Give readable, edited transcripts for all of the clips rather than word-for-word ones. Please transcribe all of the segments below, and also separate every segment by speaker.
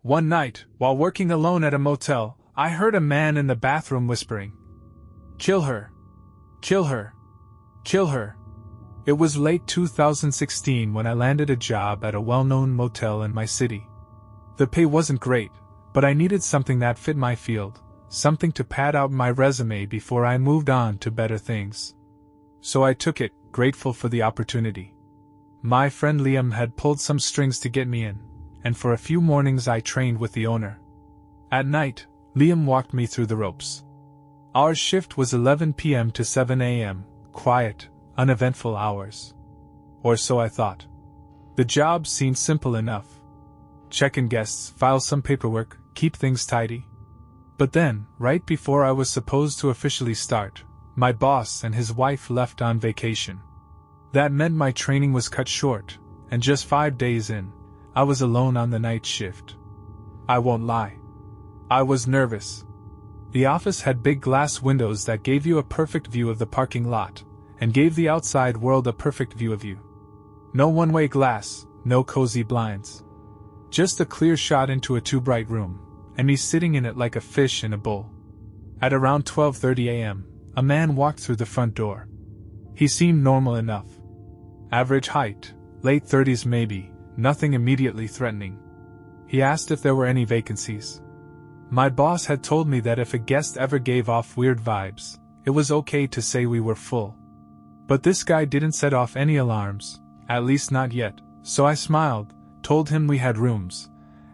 Speaker 1: One night, while working alone at a motel, I heard a man in the bathroom whispering, "Kill her. Kill her. Kill her." It was late 2016 when I landed a job at a well-known motel in my city. The pay wasn't great, but I needed something that fit my field, something to pad out my resume before I moved on to better things. So I took it, grateful for the opportunity. My friend Liam had pulled some strings to get me in, and for a few mornings I trained with the owner. At night, Liam walked me through the ropes. Our shift was 11 p.m. to 7 a.m., quiet, uneventful hours. Or so I thought. The job seemed simple enough. Check in guests, file some paperwork, keep things tidy. But then, right before I was supposed to officially start, my boss and his wife left on vacation. That meant my training was cut short, and just 5 days in, I was alone on the night shift. I won't lie. I was nervous. The office had big glass windows that gave you a perfect view of the parking lot, and gave the outside world a perfect view of you. No one-way glass, no cozy blinds. Just a clear shot into a too-bright room, and me sitting in it like a fish in a bowl. At around 12:30 a.m., a man walked through the front door. He seemed normal enough. Average height, late 30s maybe, nothing immediately threatening. He asked if there were any vacancies. My boss had told me that if a guest ever gave off weird vibes, it was okay to say we were full. But this guy didn't set off any alarms, at least not yet, so I smiled, told him we had rooms,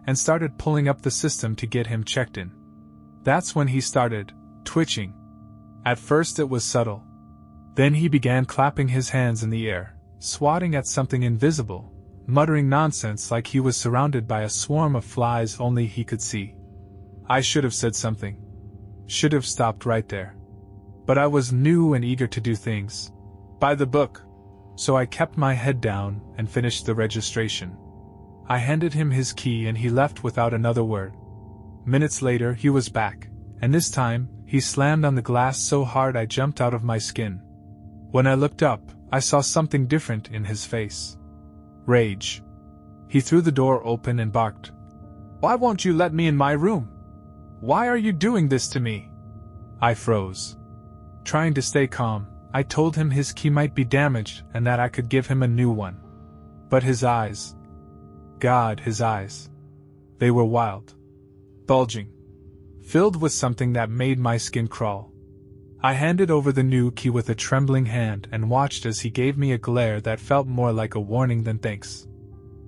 Speaker 1: and started pulling up the system to get him checked in. That's when he started twitching. At first it was subtle. Then he began clapping his hands in the air, swatting at something invisible, muttering nonsense like he was surrounded by a swarm of flies only he could see. I should have said something. Should have stopped right there. But I was new and eager to do things by the book, so I kept my head down and finished the registration. I handed him his key and he left without another word. Minutes later he was back, and this time, he slammed on the glass so hard I jumped out of my skin. When I looked up, I saw something different in his face. Rage. He threw the door open and barked, "Why won't you let me in my room? Why are you doing this to me?" I froze. Trying to stay calm, I told him his key might be damaged and that I could give him a new one. But his eyes. God, his eyes. They were wild. Bulging. Filled with something that made my skin crawl. I handed over the new key with a trembling hand and watched as he gave me a glare that felt more like a warning than thanks.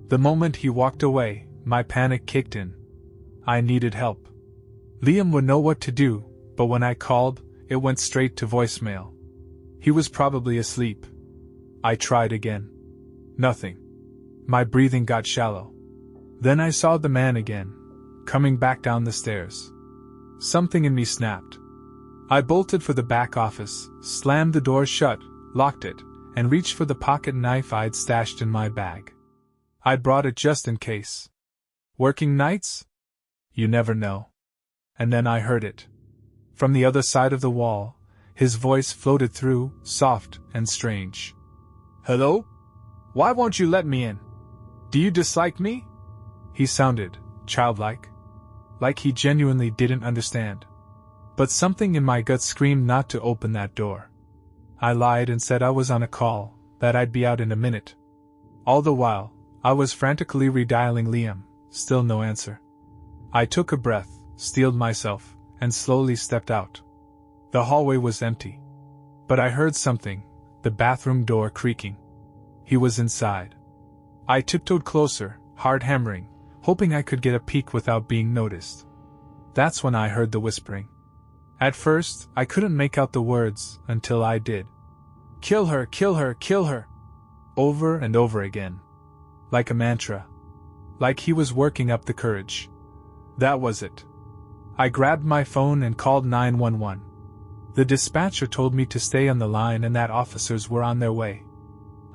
Speaker 1: The moment he walked away, my panic kicked in. I needed help. Liam would know what to do, but when I called, it went straight to voicemail. He was probably asleep. I tried again. Nothing. My breathing got shallow. Then I saw the man again, coming back down the stairs. Something in me snapped. I bolted for the back office, slammed the door shut, locked it, and reached for the pocket knife I'd stashed in my bag. I'd brought it just in case. Working nights? You never know. And then I heard it. From the other side of the wall, his voice floated through, soft and strange. "Hello? Why won't you let me in? Do you dislike me?" He sounded childlike. Like he genuinely didn't understand. But something in my gut screamed not to open that door. I lied and said I was on a call, that I'd be out in a minute. All the while, I was frantically redialing Liam, still no answer. I took a breath, steeled myself, and slowly stepped out. The hallway was empty. But I heard something, the bathroom door creaking. He was inside. I tiptoed closer, hard hammering, hoping I could get a peek without being noticed. That's when I heard the whispering. At first, I couldn't make out the words until I did. "Kill her, kill her, kill her!" Over and over again. Like a mantra. Like he was working up the courage. That was it. I grabbed my phone and called 911. The dispatcher told me to stay on the line and that officers were on their way.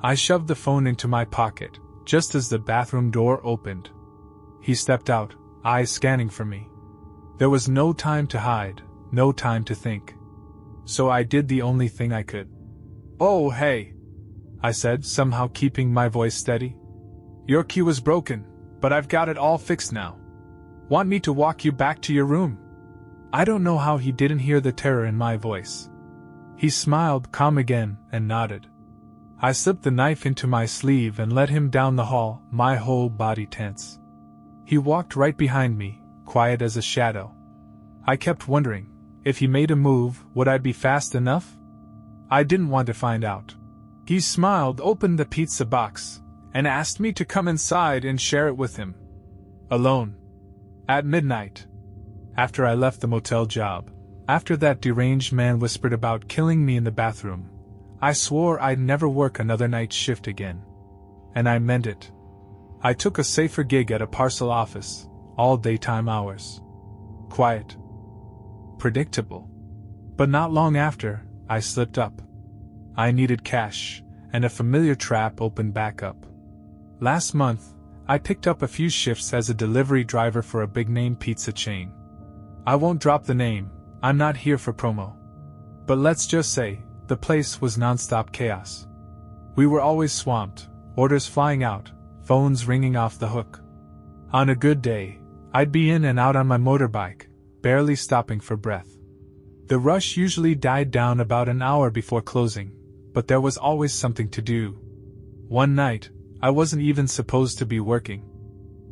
Speaker 1: I shoved the phone into my pocket, just as the bathroom door opened. He stepped out, eyes scanning for me. There was no time to hide, no time to think. So I did the only thing I could. "Oh, hey," I said, somehow keeping my voice steady. "Your key was broken, but I've got it all fixed now." Want me to walk you back to your room? I don't know how he didn't hear the terror in my voice. He smiled, calm again, and nodded. I slipped the knife into my sleeve and led him down the hall, my whole body tense. He walked right behind me, quiet as a shadow. I kept wondering, if he made a move, would I be fast enough? I didn't want to find out. He smiled, opened the pizza box, and asked me to come inside and share it with him. Alone. At midnight. After I left the motel job, after that deranged man whispered about killing me in the bathroom, I swore I'd never work another night shift again. And I meant it. I took a safer gig at a parcel office, all daytime hours. Quiet. Predictable. But not long after, I slipped up. I needed cash, and a familiar trap opened back up. Last month, I picked up a few shifts as a delivery driver for a big-name pizza chain. I won't drop the name, I'm not here for promo. But let's just say, the place was non-stop chaos. We were always swamped, orders flying out, phones ringing off the hook. On a good day, I'd be in and out on my motorbike, barely stopping for breath. The rush usually died down about an hour before closing, but there was always something to do. One night, I wasn't even supposed to be working.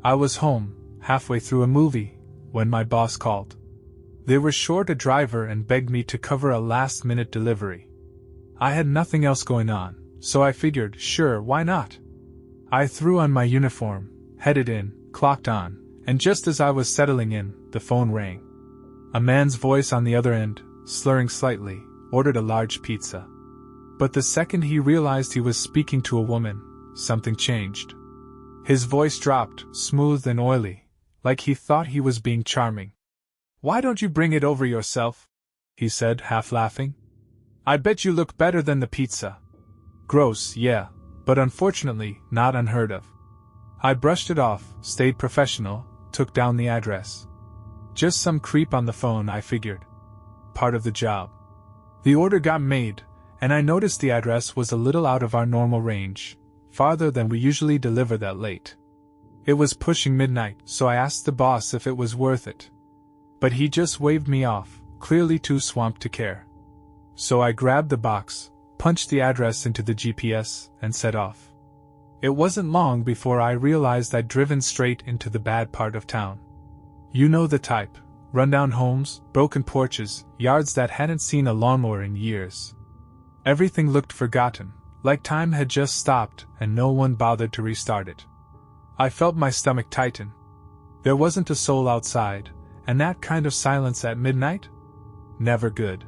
Speaker 1: I was home, halfway through a movie, when my boss called. They were short a driver and begged me to cover a last-minute delivery. I had nothing else going on, so I figured, sure, why not? I threw on my uniform, headed in, clocked on, and just as I was settling in, the phone rang. A man's voice on the other end, slurring slightly, ordered a large pizza. But the second he realized he was speaking to a woman, something changed. His voice dropped, smooth and oily, like he thought he was being charming. "Why don't you bring it over yourself?" he said, half laughing. "I bet you look better than the pizza." Gross, yeah, but unfortunately, not unheard of. I brushed it off, stayed professional, took down the address. Just some creep on the phone, I figured. Part of the job. The order got made, and I noticed the address was a little out of our normal range, farther than we usually deliver that late. It was pushing midnight, so I asked the boss if it was worth it. But he just waved me off, clearly too swamped to care. So I grabbed the box, punched the address into the GPS, and set off. It wasn't long before I realized I'd driven straight into the bad part of town. You know the type: rundown homes, broken porches, yards that hadn't seen a lawnmower in years. Everything looked forgotten, like time had just stopped and no one bothered to restart it. I felt my stomach tighten. There wasn't a soul outside, and that kind of silence at midnight? Never good.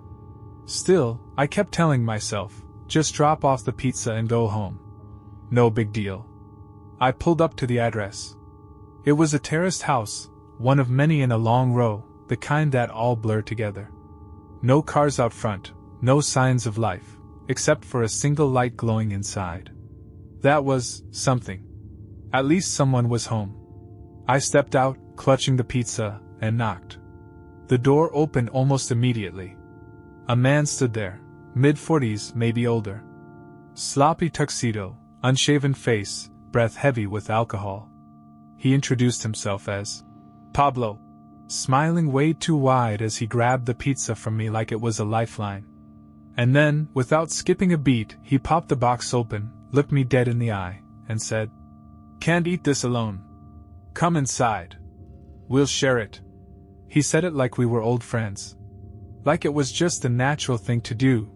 Speaker 1: Still, I kept telling myself, just drop off the pizza and go home. No big deal. I pulled up to the address. It was a terraced house, one of many in a long row, the kind that all blur together. No cars out front, no signs of life, except for a single light glowing inside. That was something. At least someone was home. I stepped out, clutching the pizza, and knocked. The door opened almost immediately. A man stood there, mid-40s, maybe older. Sloppy tuxedo, unshaven face, breath heavy with alcohol. He introduced himself as Pablo, smiling way too wide as he grabbed the pizza from me like it was a lifeline. And then, without skipping a beat, he popped the box open, looked me dead in the eye, and said, "Can't eat this alone. Come inside. We'll share it." He said it like we were old friends. Like it was just a natural thing to do.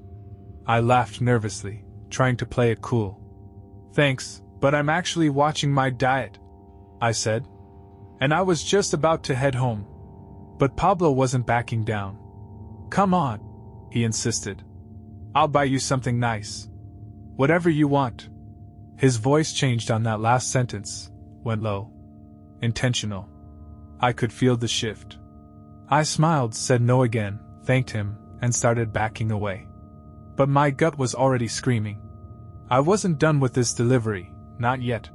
Speaker 1: I laughed nervously, trying to play it cool. "Thanks, but I'm actually watching my diet," I said. And I was just about to head home. But Pablo wasn't backing down. "Come on," he insisted. "I'll buy you something nice. Whatever you want." His voice changed on that last sentence, went low. Intentional. I could feel the shift. I smiled, said no again, thanked him, and started backing away. But my gut was already screaming. I wasn't done with this delivery, not yet.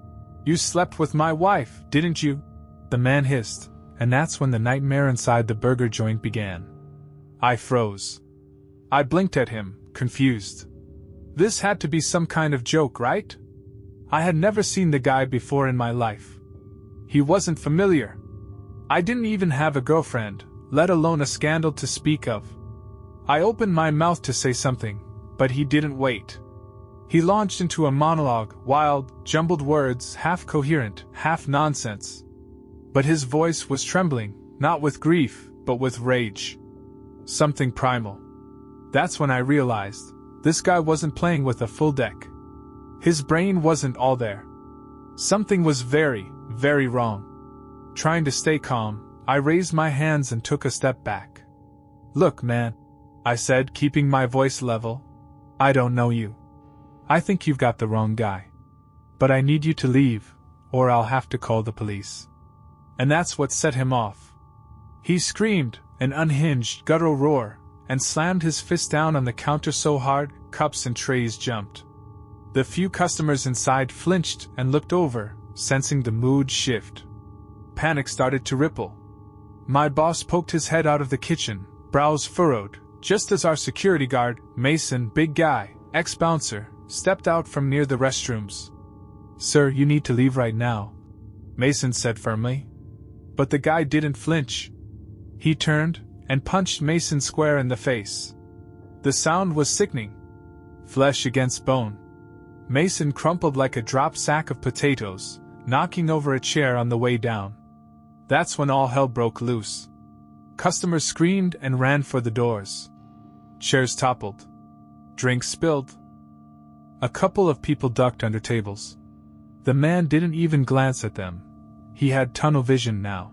Speaker 1: "You slept with my wife, didn't you?" the man hissed, and that's when the nightmare inside the burger joint began. I froze. I blinked at him, confused. This had to be some kind of joke, right? I had never seen the guy before in my life. He wasn't familiar. I didn't even have a girlfriend, let alone a scandal to speak of. I opened my mouth to say something, but he didn't wait. He launched into a monologue, wild, jumbled words, half coherent, half nonsense. But his voice was trembling, not with grief, but with rage. Something primal. That's when I realized, this guy wasn't playing with a full deck. His brain wasn't all there. Something was very, very wrong. Trying to stay calm, I raised my hands and took a step back. Look, man, I said, keeping my voice level. I don't know you. I think you've got the wrong guy. But I need you to leave, or I'll have to call the police. And that's what set him off. He screamed, an unhinged, guttural roar, and slammed his fist down on the counter so hard, cups and trays jumped. The few customers inside flinched and looked over, sensing the mood shift. Panic started to ripple. My boss poked his head out of the kitchen, brows furrowed, just as our security guard, Mason, big guy, ex-bouncer, stepped out from near the restrooms. Sir, you need to leave right now, Mason said firmly. But the guy didn't flinch. He turned and punched Mason square in the face. The sound was sickening. Flesh against bone. Mason crumpled like a dropped sack of potatoes, knocking over a chair on the way down. That's when all hell broke loose. Customers screamed and ran for the doors. Chairs toppled. Drinks spilled. A couple of people ducked under tables. The man didn't even glance at them. He had tunnel vision now.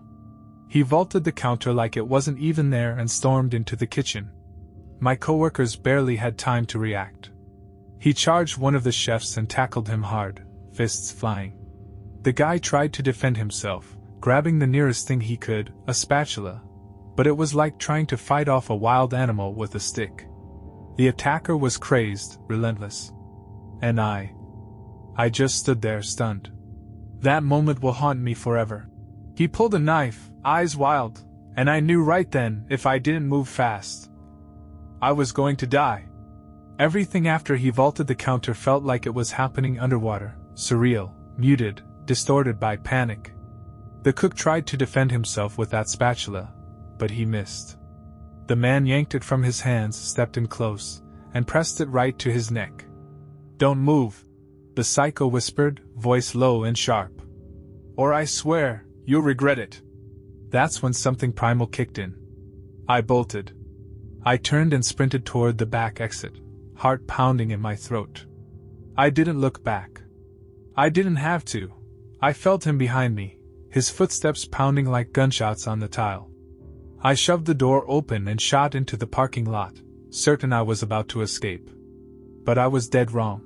Speaker 1: He vaulted the counter like it wasn't even there and stormed into the kitchen. My coworkers barely had time to react. He charged one of the chefs and tackled him hard, fists flying. The guy tried to defend himself, grabbing the nearest thing he could, a spatula, but it was like trying to fight off a wild animal with a stick. The attacker was crazed, relentless. And I just stood there stunned. That moment will haunt me forever. He pulled a knife, eyes wild, and I knew right then, if I didn't move fast, I was going to die. Everything after he vaulted the counter felt like it was happening underwater, surreal, muted, distorted by panic. The cook tried to defend himself with that spatula, but he missed. The man yanked it from his hands, stepped in close, and pressed it right to his neck. Don't move, the psycho whispered, voice low and sharp. Or I swear, you'll regret it. That's when something primal kicked in. I bolted. I turned and sprinted toward the back exit, heart pounding in my throat. I didn't look back. I didn't have to. I felt him behind me, his footsteps pounding like gunshots on the tile. I shoved the door open and shot into the parking lot, certain I was about to escape. But I was dead wrong.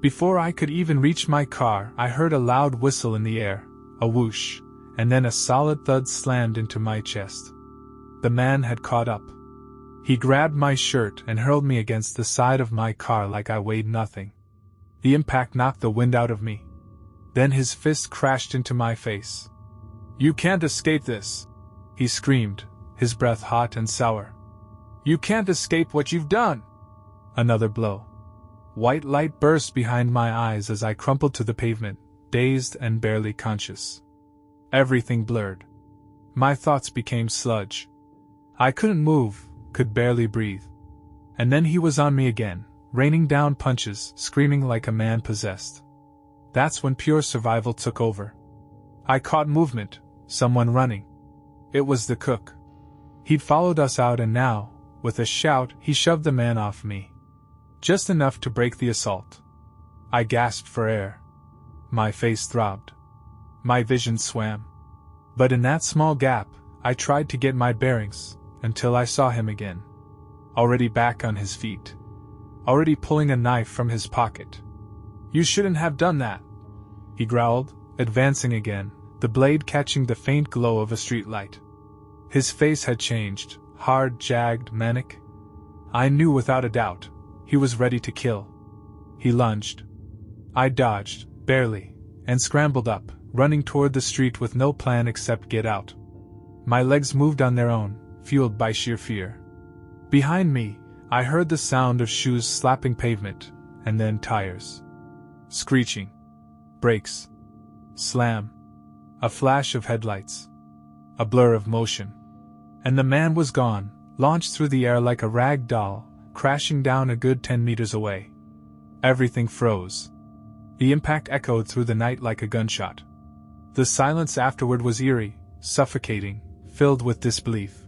Speaker 1: Before I could even reach my car, I heard a loud whistle in the air, a whoosh, and then a solid thud slammed into my chest. The man had caught up. He grabbed my shirt and hurled me against the side of my car like I weighed nothing. The impact knocked the wind out of me. Then his fist crashed into my face. You can't escape this, he screamed, his breath hot and sour. You can't escape what you've done. Another blow. White light burst behind my eyes as I crumpled to the pavement, dazed and barely conscious. Everything blurred. My thoughts became sludge. I couldn't move, could barely breathe. And then he was on me again, raining down punches, screaming like a man possessed. That's when pure survival took over. I caught movement, someone running. It was the cook. He'd followed us out and now, with a shout, he shoved the man off me. Just enough to break the assault. I gasped for air. My face throbbed. My vision swam. But in that small gap, I tried to get my bearings, until I saw him again. Already back on his feet. Already pulling a knife from his pocket. You shouldn't have done that, he growled, advancing again, the blade catching the faint glow of a streetlight. His face had changed, hard, jagged, manic. I knew without a doubt, he was ready to kill. He lunged. I dodged, barely, and scrambled up, running toward the street with no plan except get out. My legs moved on their own, fueled by sheer fear. Behind me, I heard the sound of shoes slapping pavement, and then tires. Screeching. Brakes. Slam. A flash of headlights. A blur of motion. And the man was gone, launched through the air like a rag doll, crashing down a good 10 meters away. Everything froze. The impact echoed through the night like a gunshot. The silence afterward was eerie, suffocating, filled with disbelief.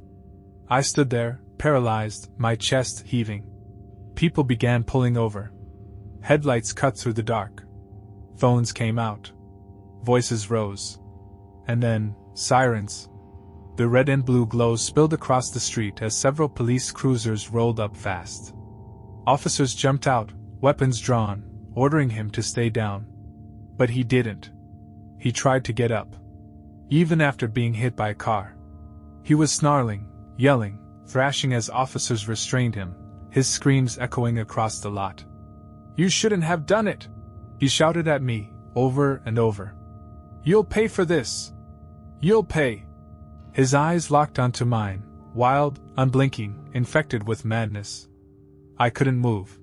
Speaker 1: I stood there, paralyzed, my chest heaving. People began pulling over. Headlights cut through the dark. Phones came out. Voices rose. And then, sirens. The red and blue glows spilled across the street as several police cruisers rolled up fast. Officers jumped out, weapons drawn, ordering him to stay down. But he didn't. He tried to get up. Even after being hit by a car. He was snarling, yelling, thrashing as officers restrained him, his screams echoing across the lot. "You shouldn't have done it!" he shouted at me, over and over. "You'll pay for this! You'll pay!" His eyes locked onto mine, wild, unblinking, infected with madness. I couldn't move.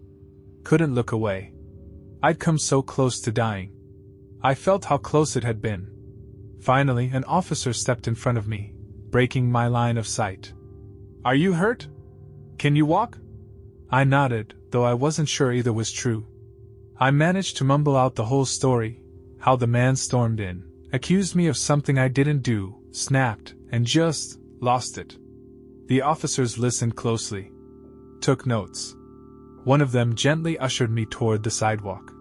Speaker 1: Couldn't look away. I'd come so close to dying. I felt how close it had been. Finally, an officer stepped in front of me, breaking my line of sight. "Are you hurt? Can you walk?" I nodded, though I wasn't sure either was true. I managed to mumble out the whole story, how the man stormed in, accused me of something I didn't do, snapped, and just lost it. The officers listened closely. Took notes. One of them gently ushered me toward the sidewalk.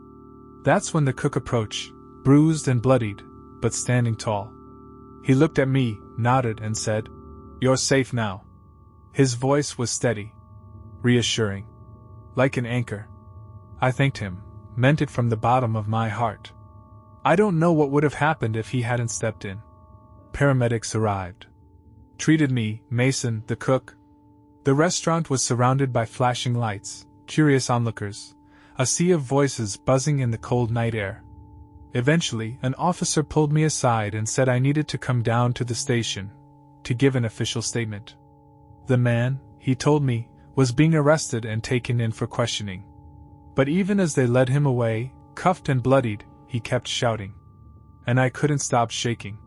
Speaker 1: That's when the cook approached, bruised and bloodied, but standing tall. He looked at me, nodded and said, "You're safe now." His voice was steady, reassuring, like an anchor. I thanked him, meant it from the bottom of my heart. I don't know what would have happened if he hadn't stepped in. Paramedics arrived. Treated me, Mason, the cook. The restaurant was surrounded by flashing lights, curious onlookers, a sea of voices buzzing in the cold night air. Eventually, an officer pulled me aside and said I needed to come down to the station to give an official statement. The man, he told me, was being arrested and taken in for questioning. But even as they led him away, cuffed and bloodied, he kept shouting. And I couldn't stop shaking.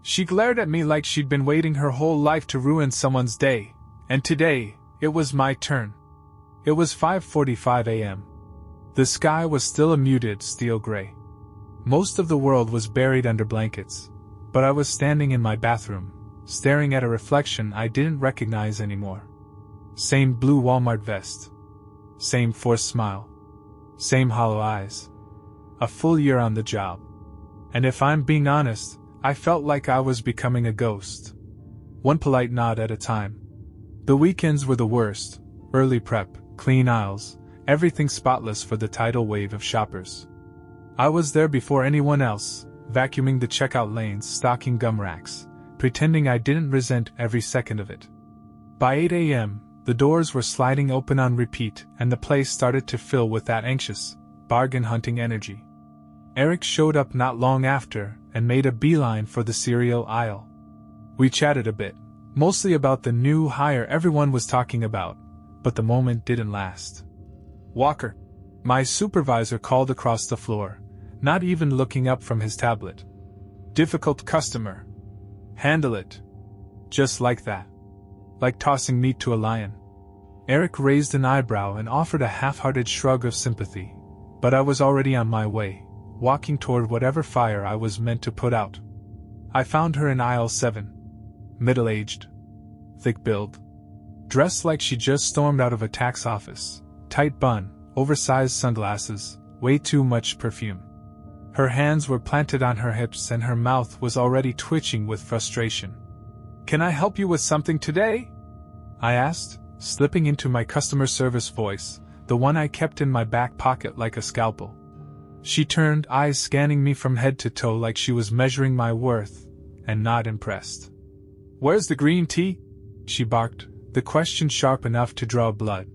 Speaker 1: She glared at me like she'd been waiting her whole life to ruin someone's day, and today, it was my turn. It was 5:45 a.m. The sky was still a muted steel gray. Most of the world was buried under blankets, but I was standing in my bathroom, staring at a reflection I didn't recognize anymore. Same blue Walmart vest. Same forced smile. Same hollow eyes. A full year on the job. And if I'm being honest, I felt like I was becoming a ghost. One polite nod at a time. The weekends were the worst. Early prep, clean aisles, everything spotless for the tidal wave of shoppers. I was there before anyone else, vacuuming the checkout lanes, stocking gum racks, pretending I didn't resent every second of it. By 8 a.m., the doors were sliding open on repeat, and the place started to fill with that anxious, bargain-hunting energy. Eric showed up not long after, and made a beeline for the cereal aisle. We chatted a bit, mostly about the new hire everyone was talking about, but the moment didn't last. "Walker," my supervisor called across the floor, not even looking up from his tablet. "Difficult customer. Handle it." Just like that. Like tossing meat to a lion. Eric raised an eyebrow and offered a half-hearted shrug of sympathy, but I was already on my way, walking toward whatever fire I was meant to put out. I found her in aisle 7. Middle-aged. Thick build. Dressed like she just stormed out of a tax office. Tight bun, oversized sunglasses, way too much perfume. Her hands were planted on her hips and her mouth was already twitching with frustration. "Can I help you with something today?" I asked, slipping into my customer service voice, the one I kept in my back pocket like a scalpel. She turned, eyes scanning me from head to toe like she was measuring my worth, and not impressed. "Where's the green tea?" she barked, the question sharp enough to draw blood.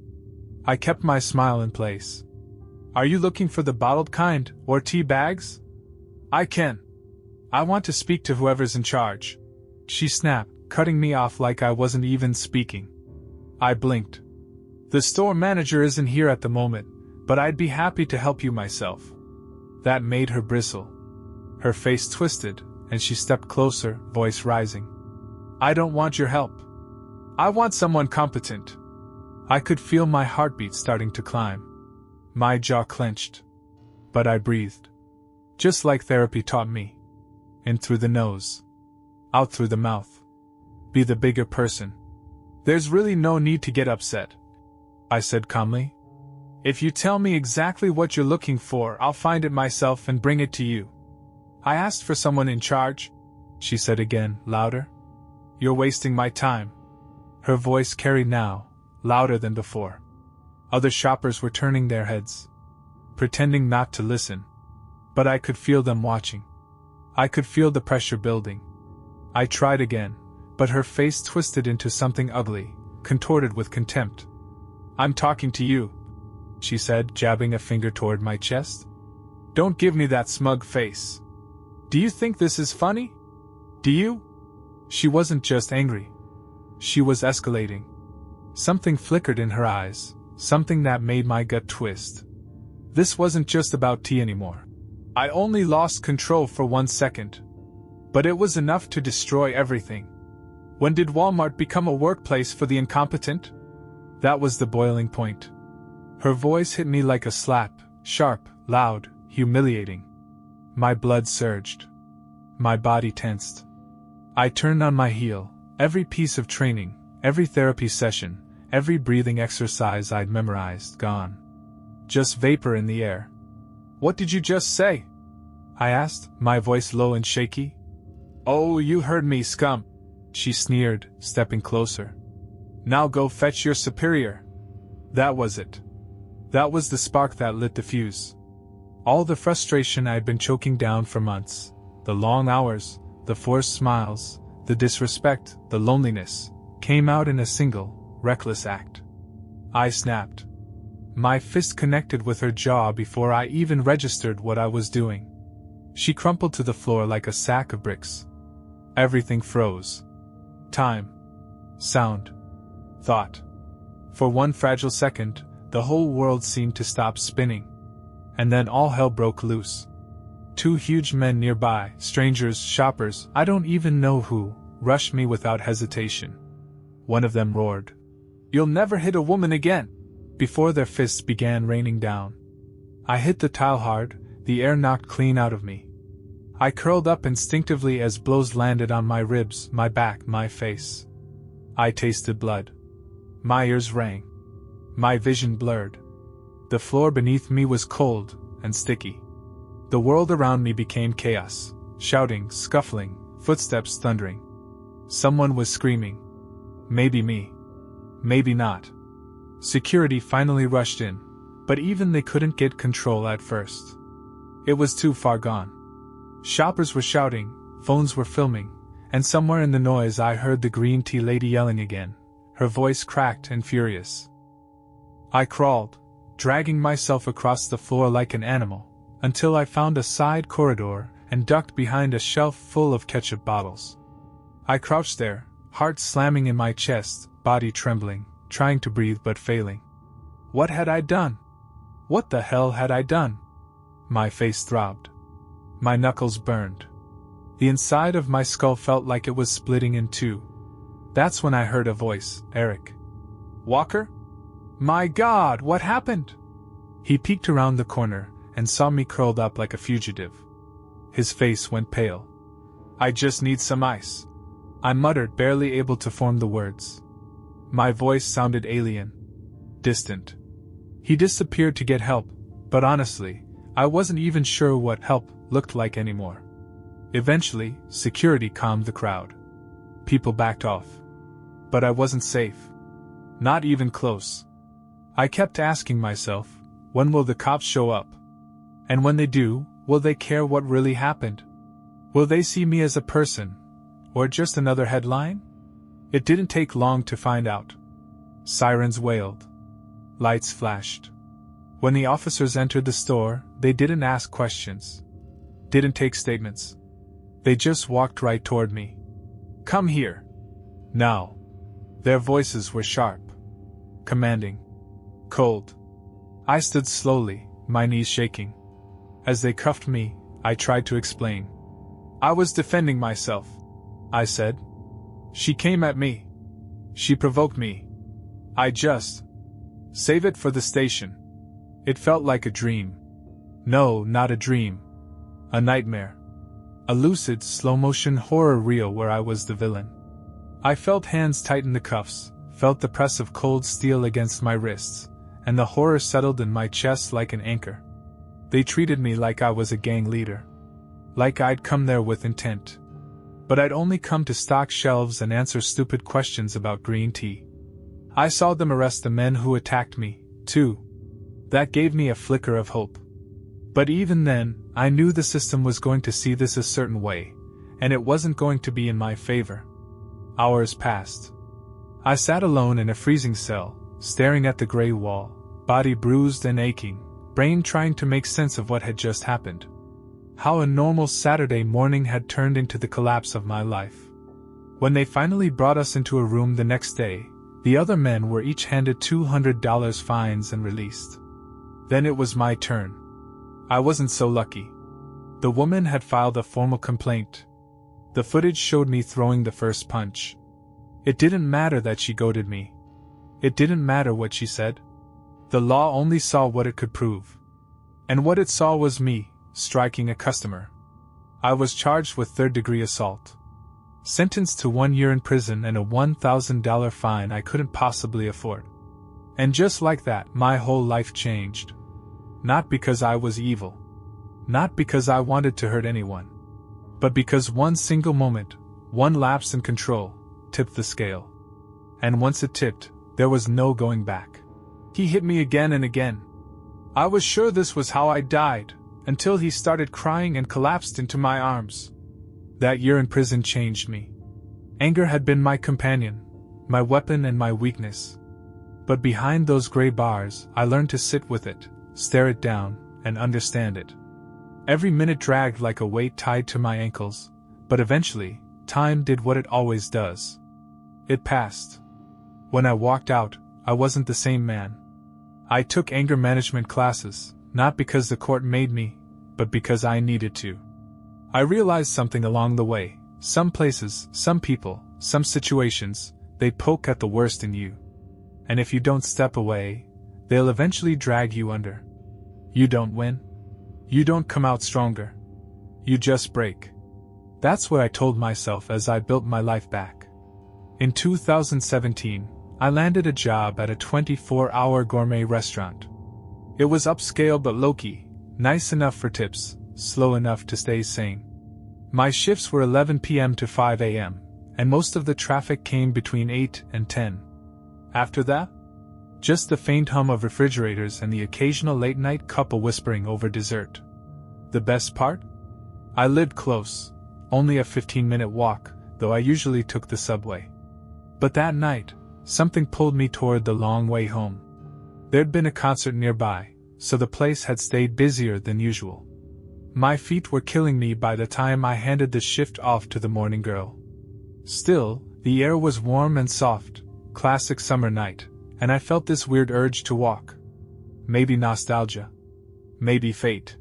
Speaker 1: I kept my smile in place. "Are you looking for the bottled kind, or tea bags?" "I can. I want to speak to whoever's in charge," she snapped, cutting me off like I wasn't even speaking. I blinked. "The store manager isn't here at the moment, but I'd be happy to help you myself." That made her bristle. Her face twisted, and she stepped closer, voice rising. I don't want your help. I want someone competent. I could feel my heartbeat starting to climb. My jaw clenched. But I breathed. Just like therapy taught me. In through the nose. Out through the mouth. Be the bigger person. There's really no need to get upset, I said calmly. If you tell me exactly what you're looking for, I'll find it myself and bring it to you. I asked for someone in charge, she said again, louder. You're wasting my time. Her voice carried now, louder than before. Other shoppers were turning their heads, pretending not to listen. But I could feel them watching. I could feel the pressure building. I tried again, but her face twisted into something ugly, contorted with contempt. I'm talking to you, she said, jabbing a finger toward my chest. Don't give me that smug face. Do you think this is funny? Do you? She wasn't just angry. She was escalating. Something flickered in her eyes, something that made my gut twist. This wasn't just about tea anymore. I only lost control for 1 second. But it was enough to destroy everything. When did Walmart become a workplace for the incompetent? That was the boiling point. Her voice hit me like a slap, sharp, loud, humiliating. My blood surged. My body tensed. I turned on my heel. Every piece of training, every therapy session, every breathing exercise I'd memorized, gone. Just vapor in the air. What did you just say? I asked, my voice low and shaky. Oh, you heard me, scum, she sneered, stepping closer. Now go fetch your superior. That was it. That was the spark that lit the fuse. All the frustration I'd been choking down for months, the long hours, the forced smiles, the disrespect, the loneliness, came out in a single, reckless act. I snapped. My fist connected with her jaw before I even registered what I was doing. She crumpled to the floor like a sack of bricks. Everything froze. Time. Sound. Thought. For one fragile second, the whole world seemed to stop spinning. And then all hell broke loose. 2 huge men nearby, strangers, shoppers, I don't even know who, rushed me without hesitation. One of them roared, "You'll never hit a woman again!" before their fists began raining down. I hit the tile hard, the air knocked clean out of me. I curled up instinctively as blows landed on my ribs, my back, my face. I tasted blood. My ears rang. My vision blurred. The floor beneath me was cold and sticky. The world around me became chaos, shouting, scuffling, footsteps thundering. Someone was screaming. Maybe me. Maybe not. Security finally rushed in, but even they couldn't get control at first. It was too far gone. Shoppers were shouting, phones were filming, and somewhere in the noise I heard the green tea lady yelling again, her voice cracked and furious. I crawled, dragging myself across the floor like an animal, until I found a side corridor and ducked behind a shelf full of ketchup bottles. I crouched there, heart slamming in my chest, body trembling, trying to breathe but failing. What had I done? What the hell had I done? My face throbbed. My knuckles burned. The inside of my skull felt like it was splitting in two. That's when I heard a voice, Eric. Walker? My God, what happened? He peeked around the corner and saw me curled up like a fugitive. His face went pale. I just need some ice, I muttered, barely able to form the words. My voice sounded alien, distant. He disappeared to get help, but honestly, I wasn't even sure what help looked like anymore. Eventually, security calmed the crowd. People backed off. But I wasn't safe. Not even close. I kept asking myself, when will the cops show up? And when they do, will they care what really happened? Will they see me as a person, or just another headline? It didn't take long to find out. Sirens wailed. Lights flashed. When the officers entered the store, they didn't ask questions. Didn't take statements. They just walked right toward me. Come here. Now. Their voices were sharp. Commanding. Cold. I stood slowly, my knees shaking. As they cuffed me, I tried to explain. I was defending myself, I said. She came at me. She provoked me. I just save it for the station. It felt like a dream. No, not a dream. A nightmare. A lucid, slow-motion horror reel where I was the villain. I felt hands tighten the cuffs, felt the press of cold steel against my wrists, and the horror settled in my chest like an anchor. They treated me like I was a gang leader. Like I'd come there with intent. But I'd only come to stock shelves and answer stupid questions about green tea. I saw them arrest the men who attacked me, too. That gave me a flicker of hope. But even then, I knew the system was going to see this a certain way, and it wasn't going to be in my favor. Hours passed. I sat alone in a freezing cell, staring at the gray wall, body bruised and aching, brain trying to make sense of what had just happened. How a normal Saturday morning had turned into the collapse of my life. When they finally brought us into a room the next day, the other men were each handed $200 fines and released. Then it was my turn. I wasn't so lucky. The woman had filed a formal complaint. The footage showed me throwing the first punch. It didn't matter that she goaded me. It didn't matter what she said. The law only saw what it could prove. And what it saw was me, striking a customer. I was charged with third-degree assault. Sentenced to 1 year in prison and a $1,000 fine I couldn't possibly afford. And just like that, my whole life changed. Not because I was evil. Not because I wanted to hurt anyone. But because one single moment, one lapse in control, tipped the scale. And once it tipped, there was no going back. He hit me again and again. I was sure this was how I died, until he started crying and collapsed into my arms. That year in prison changed me. Anger had been my companion, my weapon and my weakness. But behind those gray bars, I learned to sit with it, stare it down, and understand it. Every minute dragged like a weight tied to my ankles, but eventually, time did what it always does. It passed. When I walked out, I wasn't the same man. I took anger management classes, not because the court made me, but because I needed to. I realized something along the way. Some places, some people, some situations, they poke at the worst in you. And if you don't step away, they'll eventually drag you under. You don't win. You don't come out stronger. You just break. That's what I told myself as I built my life back. In 2017, I landed a job at a 24-hour gourmet restaurant. It was upscale but low-key, nice enough for tips, slow enough to stay sane. My shifts were 11 p.m. to 5 a.m., and most of the traffic came between 8 and 10. After that, just the faint hum of refrigerators and the occasional late-night couple whispering over dessert. The best part? I lived close, only a 15-minute walk, though I usually took the subway. But that night, something pulled me toward the long way home. There'd been a concert nearby, so the place had stayed busier than usual. My feet were killing me by the time I handed the shift off to the morning girl. Still, the air was warm and soft, classic summer night, and I felt this weird urge to walk. Maybe nostalgia. Maybe fate.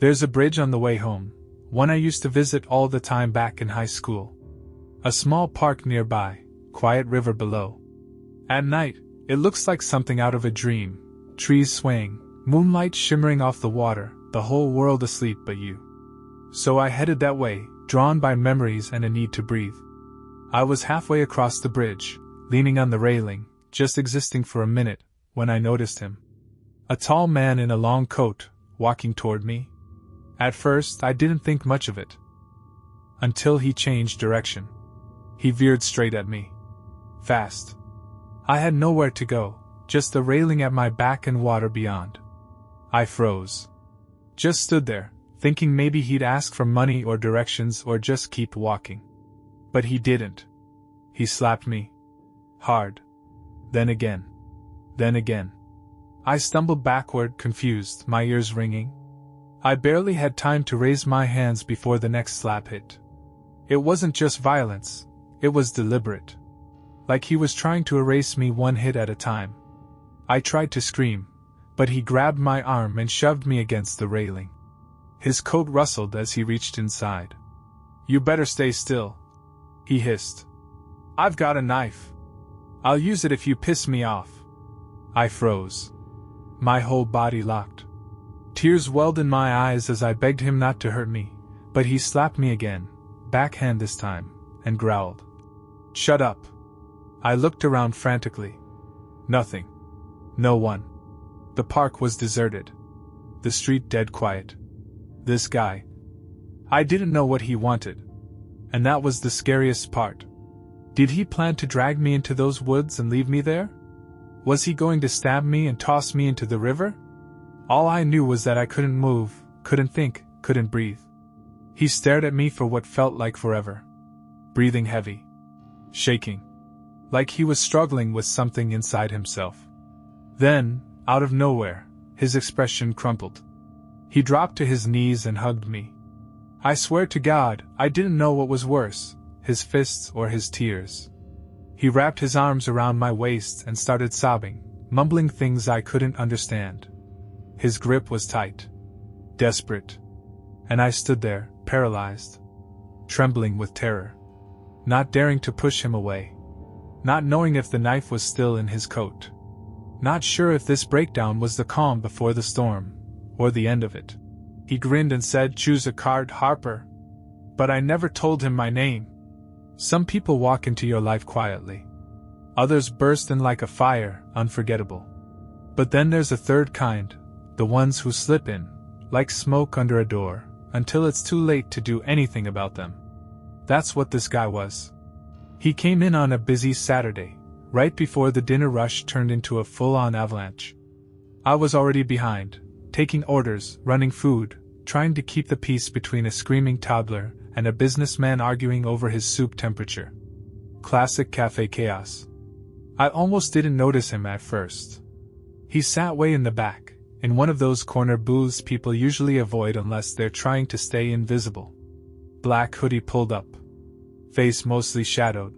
Speaker 1: There's a bridge on the way home, one I used to visit all the time back in high school. A small park nearby, quiet river below. At night, it looks like something out of a dream, trees swaying, moonlight shimmering off the water, the whole world asleep but you. So I headed that way, drawn by memories and a need to breathe. I was halfway across the bridge, leaning on the railing, just existing for a minute, when I noticed him. A tall man in a long coat, walking toward me. At first, I didn't think much of it. Until he changed direction. He veered straight at me. Fast. I had nowhere to go, just the railing at my back and water beyond. I froze. Just stood there, thinking maybe he'd ask for money or directions or just keep walking. But he didn't. He slapped me. Hard. Then again. Then again. I stumbled backward, confused, my ears ringing. I barely had time to raise my hands before the next slap hit. It wasn't just violence, it was deliberate. Like he was trying to erase me one hit at a time. I tried to scream, but he grabbed my arm and shoved me against the railing. His coat rustled as he reached inside. "You better stay still," he hissed. I've got a knife. I'll use it if you piss me off. I froze. My whole body locked. Tears welled in my eyes as I begged him not to hurt me, but he slapped me again, backhand this time, and growled. Shut up. I looked around frantically. Nothing. No one. The park was deserted. The street dead quiet. This guy. I didn't know what he wanted. And that was the scariest part. Did he plan to drag me into those woods and leave me there? Was he going to stab me and toss me into the river? All I knew was that I couldn't move, couldn't think, couldn't breathe. He stared at me for what felt like forever. Breathing heavy. Shaking. Like he was struggling with something inside himself. Then, out of nowhere, his expression crumpled. He dropped to his knees and hugged me. I swear to God, I didn't know what was worse, his fists or his tears. He wrapped his arms around my waist and started sobbing, mumbling things I couldn't understand. His grip was tight. Desperate. And I stood there, paralyzed. Trembling with terror. Not daring to push him away. Not knowing if the knife was still in his coat. Not sure if this breakdown was the calm before the storm, or the end of it. He grinned and said, "Choose a card, Harper." But I never told him my name. Some people walk into your life quietly. Others burst in like a fire, unforgettable. But then there's a third kind, the ones who slip in, like smoke under a door, until it's too late to do anything about them. That's what this guy was. He came in on a busy Saturday, right before the dinner rush turned into a full-on avalanche. I was already behind, taking orders, running food, trying to keep the peace between a screaming toddler and a businessman arguing over his soup temperature. Classic cafe chaos. I almost didn't notice him at first. He sat way in the back, in one of those corner booths people usually avoid unless they're trying to stay invisible. Black hoodie pulled up. Face mostly shadowed.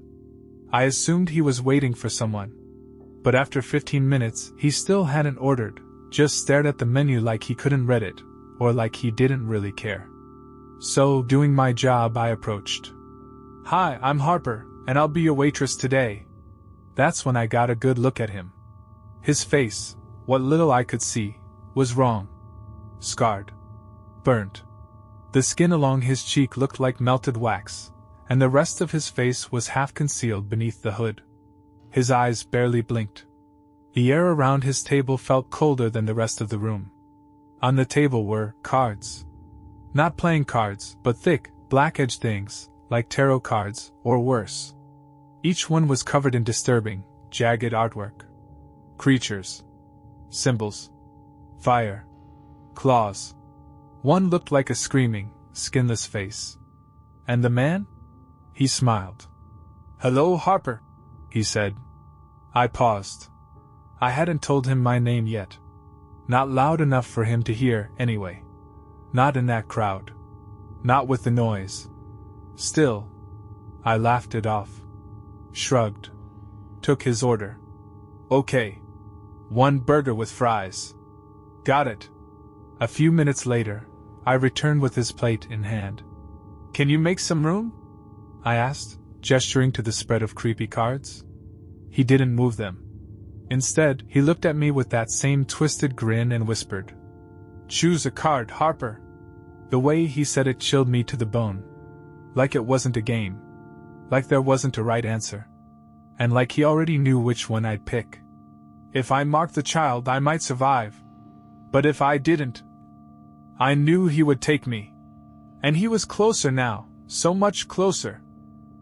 Speaker 1: I assumed he was waiting for someone. But after 15 minutes, he still hadn't ordered, just stared at the menu like he couldn't read it, or like he didn't really care. So, doing my job, I approached. "Hi, I'm Harper, and I'll be your waitress today." That's when I got a good look at him. His face, what little I could see, was wrong. Scarred. Burnt. The skin along his cheek looked like melted wax, and the rest of his face was half concealed beneath the hood. His eyes barely blinked. The air around his table felt colder than the rest of the room. On the table were cards. Not playing cards, but thick, black-edged things, like tarot cards, or worse. Each one was covered in disturbing, jagged artwork. Creatures. Symbols. Fire. Claws. One looked like a screaming, skinless face. And the man? He smiled. "Hello, Harper," he said. I paused. I hadn't told him my name yet. Not loud enough for him to hear, anyway. Not in that crowd. Not with the noise. Still. I laughed it off. Shrugged. Took his order. "Okay. 1 burger with fries." "Got it." A few minutes later, I returned with his plate in hand. "Can you make some room?" I asked, gesturing to the spread of creepy cards. He didn't move them. Instead, he looked at me with that same twisted grin and whispered, "Choose a card, Harper." The way he said it chilled me to the bone. Like it wasn't a game. Like there wasn't a right answer. And like he already knew which one I'd pick. If I marked the child, I might survive. But if I didn't, I knew he would take me. And he was closer now, so much closer.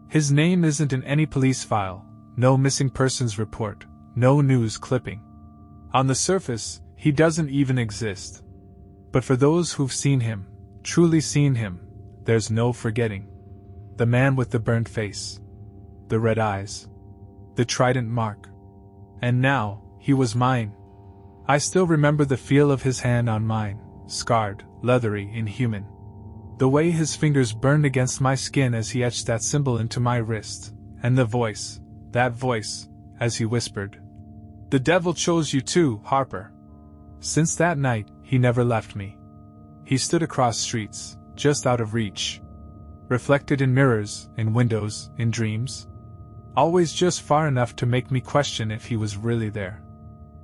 Speaker 1: His name isn't in any police file, no missing persons report, no news clipping. On the surface, he doesn't even exist. But for those who've seen him, truly seen him, there's no forgetting. The man with the burnt face. The red eyes. The trident mark. And now, he was mine. I still remember the feel of his hand on mine, scarred, leathery, inhuman. The way his fingers burned against my skin as he etched that symbol into my wrist, and the voice, that voice, as he whispered, "The devil chose you too, Harper." Since that night, he never left me. He stood across streets, just out of reach. Reflected in mirrors, in windows, in dreams. always just far enough to make me question if he was really there.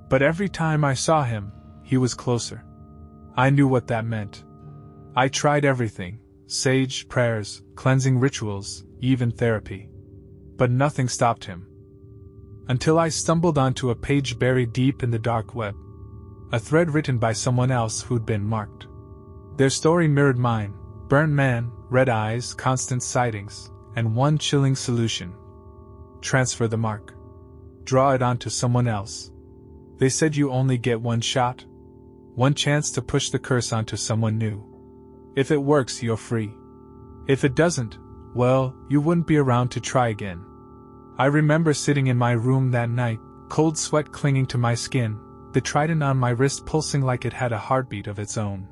Speaker 1: But every time I saw him, he was closer. I knew what that meant. I tried everything: sage, prayers, cleansing rituals, even therapy. But nothing stopped him. Until I stumbled onto a page buried deep in the dark web. A thread written by someone else who'd been marked. Their story mirrored mine: burnt man, red eyes, constant sightings, and one chilling solution: transfer the mark. Draw it onto someone else. They said you only get one shot, one chance to push the curse onto someone new. If it works, you're free. If it doesn't, well, you wouldn't be around to try again. I remember sitting in my room that night, cold sweat clinging to my skin, the trident on my wrist pulsing like it had a heartbeat of its own.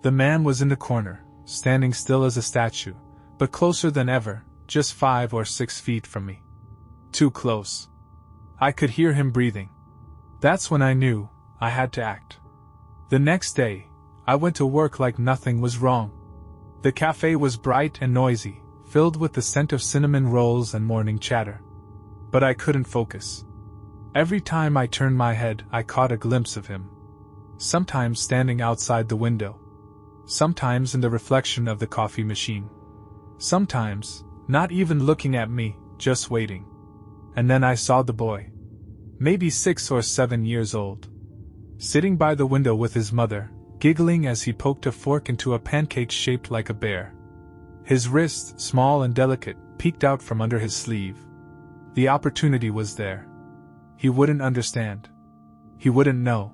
Speaker 1: The man was in the corner, standing still as a statue, but closer than ever, just 5 or 6 feet from me. Too close. I could hear him breathing. That's when I knew I had to act. The next day, I went to work like nothing was wrong. The cafe was bright and noisy, filled with the scent of cinnamon rolls and morning chatter. But I couldn't focus. Every time I turned my head, I caught a glimpse of him. Sometimes standing outside the window. Sometimes in the reflection of the coffee machine. Sometimes, not even looking at me, just waiting. And then I saw the boy. Maybe 6 or 7 years old. Sitting by the window with his mother, giggling as he poked a fork into a pancake shaped like a bear. His wrist, small and delicate, peeked out from under his sleeve. The opportunity was there. He wouldn't understand. He wouldn't know.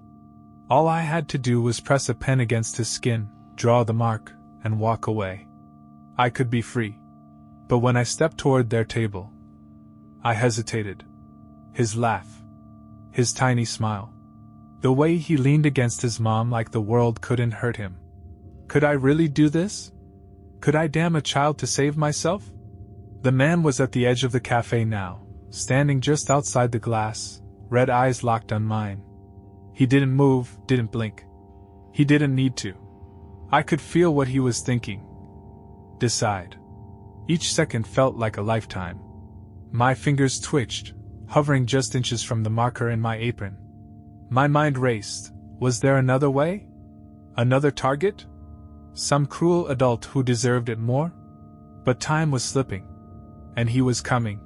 Speaker 1: All I had to do was press a pen against his skin, draw the mark, and walk away. I could be free. But when I stepped toward their table, I hesitated. His laugh. His tiny smile. The way he leaned against his mom like the world couldn't hurt him. Could I really do this? Could I damn a child to save myself? The man was at the edge of the cafe now, standing just outside the glass, red eyes locked on mine. He didn't move, didn't blink. He didn't need to. I could feel what he was thinking. Decide. Each second felt like a lifetime. My fingers twitched, hovering just inches from the marker in my apron. My mind raced. Was there another way? Another target? Some cruel adult who deserved it more? But time was slipping. And he was coming.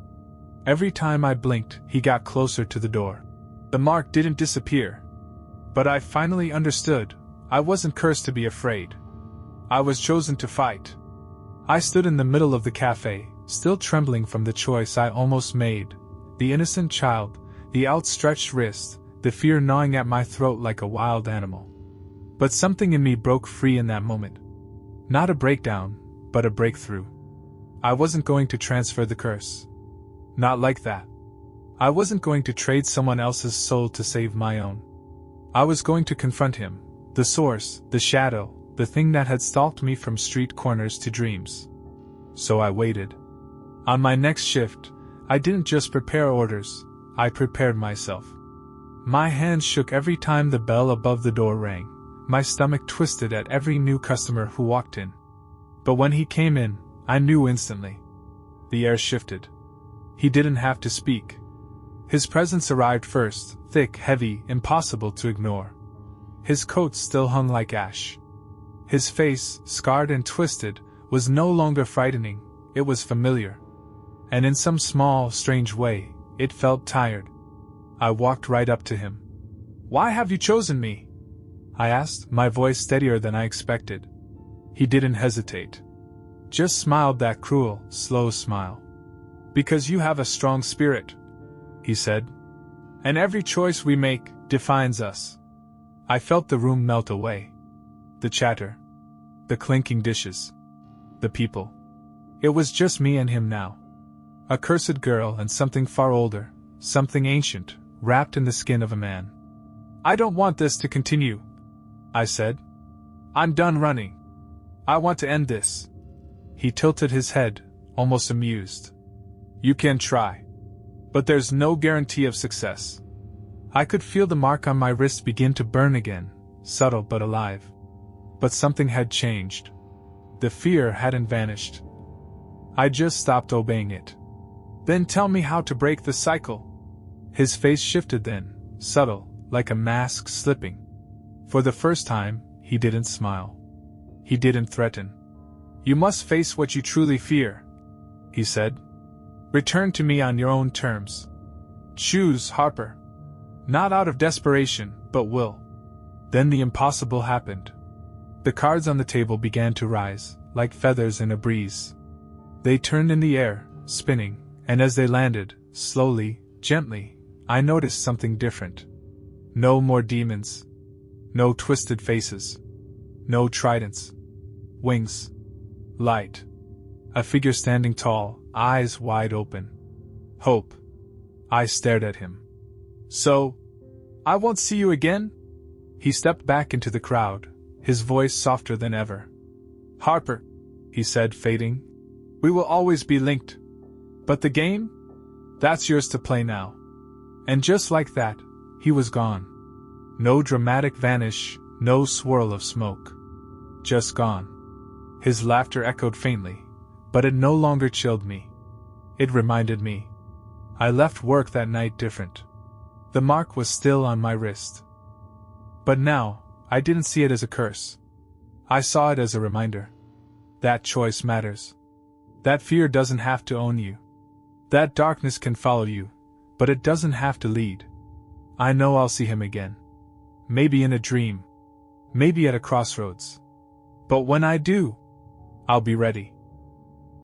Speaker 1: Every time I blinked, he got closer to the door. The mark didn't disappear. But I finally understood. I wasn't cursed to be afraid. I was chosen to fight. I stood in the middle of the cafe, still trembling from the choice I almost made. The innocent child, the outstretched wrist, the fear gnawing at my throat like a wild animal. But something in me broke free in that moment. Not a breakdown, but a breakthrough. I wasn't going to transfer the curse. Not like that. I wasn't going to trade someone else's soul to save my own. I was going to confront him, the source, the shadow, the thing that had stalked me from street corners to dreams. So I waited. On my next shift, I didn't just prepare orders, I prepared myself. My hands shook every time the bell above the door rang, my stomach twisted at every new customer who walked in. But when he came in, I knew instantly. The air shifted. He didn't have to speak. His presence arrived first, thick, heavy, impossible to ignore. His coat still hung like ash. His face, scarred and twisted, was no longer frightening, it was familiar. And in some small, strange way, it felt tired. I walked right up to him. "Why have you chosen me?" I asked, my voice steadier than I expected. He didn't hesitate. Just smiled that cruel, slow smile. "Because you have a strong spirit," he said. "And every choice we make defines us." I felt the room melt away. The chatter. The clinking dishes. The people. It was just me and him now. A cursed girl and something far older, something ancient, wrapped in the skin of a man. "I don't want this to continue," I said. "I'm done running. I want to end this." He tilted his head, almost amused. "You can try. But there's no guarantee of success." I could feel the mark on my wrist begin to burn again, subtle but alive. But something had changed. The fear hadn't vanished. I just stopped obeying it. Then tell me how to break the cycle. His face shifted then, subtle, like a mask slipping. For the first time, he didn't smile. He didn't threaten. You must face what you truly fear, he said. Return to me on your own terms. Choose, Harper. Not out of desperation, but will. Then the impossible happened. The cards on the table began to rise, like feathers in a breeze. They turned in the air, spinning, and as they landed, slowly, gently, I noticed something different. No more demons. No twisted faces. No tridents. Wings. Light. A figure standing tall, eyes wide open. Hope. I stared at him. So, I won't see you again? He stepped back into the crowd, his voice softer than ever. Harper, he said, fading. We will always be linked. But the game? That's yours to play now. And just like that, he was gone. No dramatic vanish, no swirl of smoke. Just gone. His laughter echoed faintly, but it no longer chilled me. It reminded me. I left work that night different. The mark was still on my wrist. But now, I didn't see it as a curse. I saw it as a reminder. That choice matters. That fear doesn't have to own you. That darkness can follow you, but it doesn't have to lead. I know I'll see him again. Maybe in a dream. Maybe at a crossroads. But when I do, I'll be ready.